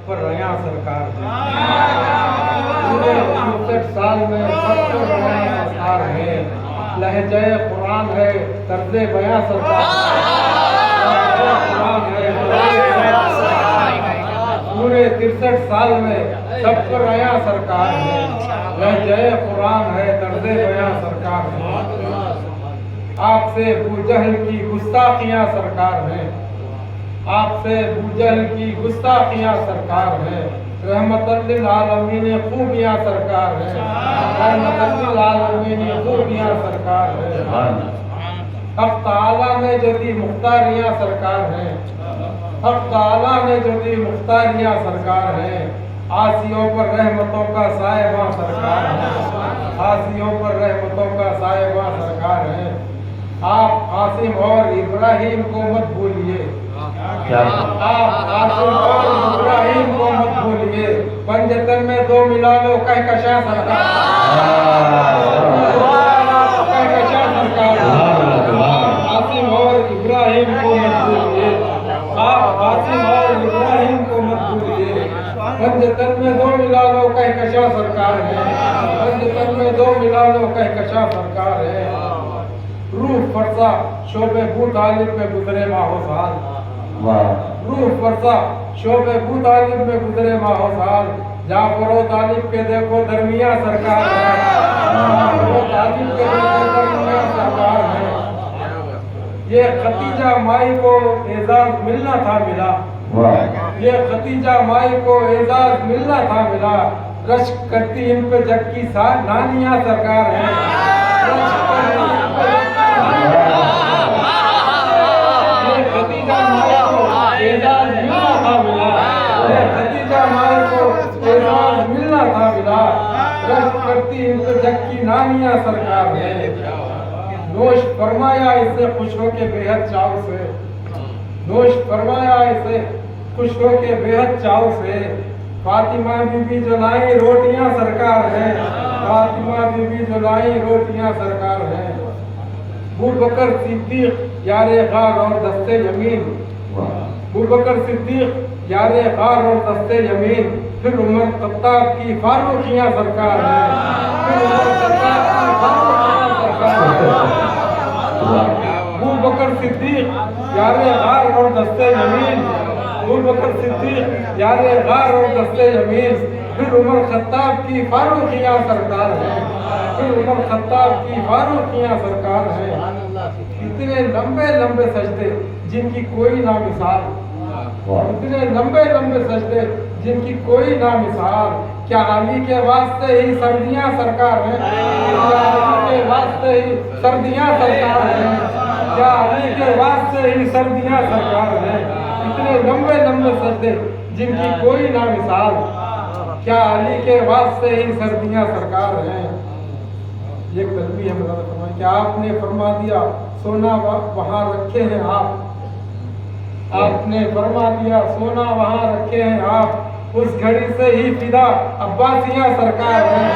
پر ریا سرکار ہے، پورے 64 سال میں سب پر ریا سرکار ہے، لہجہ قرآن ہے، طرز بیاں سرکار ہے، پورے 63 سال میں سب پر ریا سرکار ہے، لہجہ قرآن ہے، طرز بیاں سرکار ہے، آپ سے ابو جہل کی گستاخیاں سرکار ہیں، آپ سے ابو جہل کی گستاخیاں سرکار ہیں، رحمت للعالمین خوبیاں سرکار ہیں، رحمت للعالمین خوبیاں سرکار ہیں، حق تعالیٰ نے جو دی مختاریاں سرکار ہیں، حق تعالیٰ نے جو دی مختاریاں سرکار ہیں، عاصیوں پر رحمتوں کا سائبہ سرکار ہے، عاصیوں پر رحمتوں کا سائبہ سرکار ہے، آپ عاصم اور ابراہیم کو مت بھولیے، آپ عاصم اور ابراہیم کو مت بھولیے، پنجتن میں دو ملا لو کہکشاں سرکار، کہکشاں سرکار، عاصم اور ابراہیم کو مت بھولیے، آپ عاصم اور ابراہیم کو مت بھولیے، پنجتن میں دو ملا لو کہکشاں سرکار ہے، پنجتن میں دو ملا لو کہکشاں سرکار ہے، روح فرسا شوب ابو طالب میں گزرے ماہ و سال، روح فرسا شوب ابو طالب میں گزرے ماہ و سال، جعفر و طالب کے دیکھو درمیاں سرکار ہے، جعفر و طالب کے دیکھو درمیاں سرکار ہے، یہ ختیجہ مائی کو اعزاز ملنا تھا ملا، یہ ختیجہ مائی کو اعزاز ملنا تھا ملا، رشک کرتی ان پہ جگ کی نانیاں سرکار ہے، رشک کرتی ان پہ ختیجہ مائی کو اعزاز ملنا تھا ملا، ختیجہ مائی کو اعزاز ملنا تھا ملا، رشک کرتی ان پہ جگ کی نانیاں سرکار ہے، نوش فرمایا اسے خوش ہو کے بے حد چاو سے، نوش فرمایا اسے خوش ہو کے بے حد چاو سے، فاطمہ بی بی جو لائی روٹیاں سرکار ہے، فاطمہ بی بی جو لائی روٹیاں سرکار ہے، ابو بکر صدیق یار غار اور دستے یمین، ابو بکر صدیق یار غار اور دستے یمین، پھر عمر خطاب کی فاروقیاں سرکار ہے، پھر عمر خطاب کی فاروقیاں سرکار ہے، ابو بکر صدیق یار غار اور دستے یمین، ابو بکر صدیق یار غار اور دستے یمین، پھر عمر خطاب کی فاروقیاں سرکار ہے، پھر عمر خطاب کی فاروقیاں سرکار ہے، اتنے لمبے لمبے سجدے جن کی کوئی نہ مثال، اتنے لمبے لمبے سجدے جن کی کوئی نہ مثال، کیا علی کے واسطے ہی سردیاں سرکار ہیں، کیا علی کے واسطے ہی سردیاں سرکار ہیں، کیا علی کے واسطے ہی سردیاں سرکار ہیں، اتنے لمبے لمبے سجدے جن کی کوئی نہ مثال، کیا علی کے واسطے ہی سردیاں سرکار ہیں، یہ تسبیح ہے مولانا فرمائے کہ آپ نے فرما دیا سونا وہاں رکھے ہیں آپ نے فرما دیا سونا وہاں رکھے ہیں آپ، اس گھڑی سے ہی فدا عباسیاں سرکار ہیں،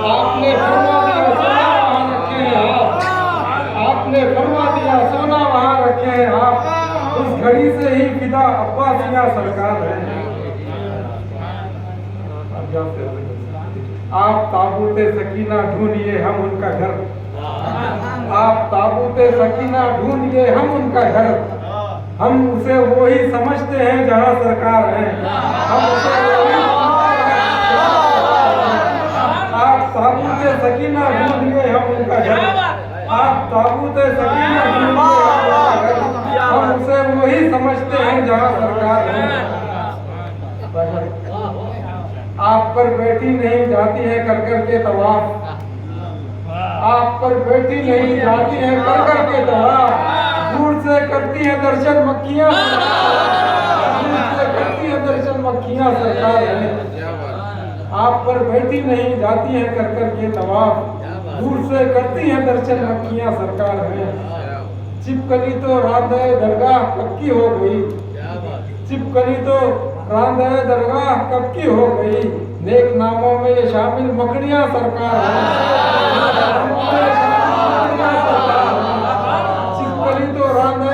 آپ نے فرما دیا سونا وہاں رکھے ہیں آپ نے فرما دیا سونا وہاں رکھے ہیں آپ، اس گھڑی سے ہی فدا عباسیاں سرکار ہیں، آپ تابوت سکینہ ڈھونڈیے ہم ان کا گھر، آپ تابوت سکینہ ڈھونڈیے ہم ان کا گھر، ہم اسے وہی سمجھتے ہیں جہاں سرکار ہے، ہم اسے وہی آپ تابوت سکینہ ڈھونڈیے ہم ان کا گھر، آپ تابوت سکینہ ڈھونڈیے ہم اسے وہی سمجھتے ہیں جہاں سرکار ہے، آپ پر بیٹی نہیں جاتی ہے کر کر کے طواف، آپ پر بیٹی نہیں جاتی ہے کر کر کے طواف، دور سے کرتی ہے درشن مکیاں، دور سے کرتی ہے درشن مکیاں سرکار ہے، آپ پر بیٹی نہیں جاتی ہے کر کر کے طواف، دور سے کرتی ہے درشن مکیاں سرکار ہے، چپکلی تو راندہ درگاہ کب کی ہو گئی، چپکلی تو راندہ درگاہ کب کی ہو گئی، نیک ناموں میں یہ شامل مکڑیاں سرکار ہیں، چپکلی تو راندہ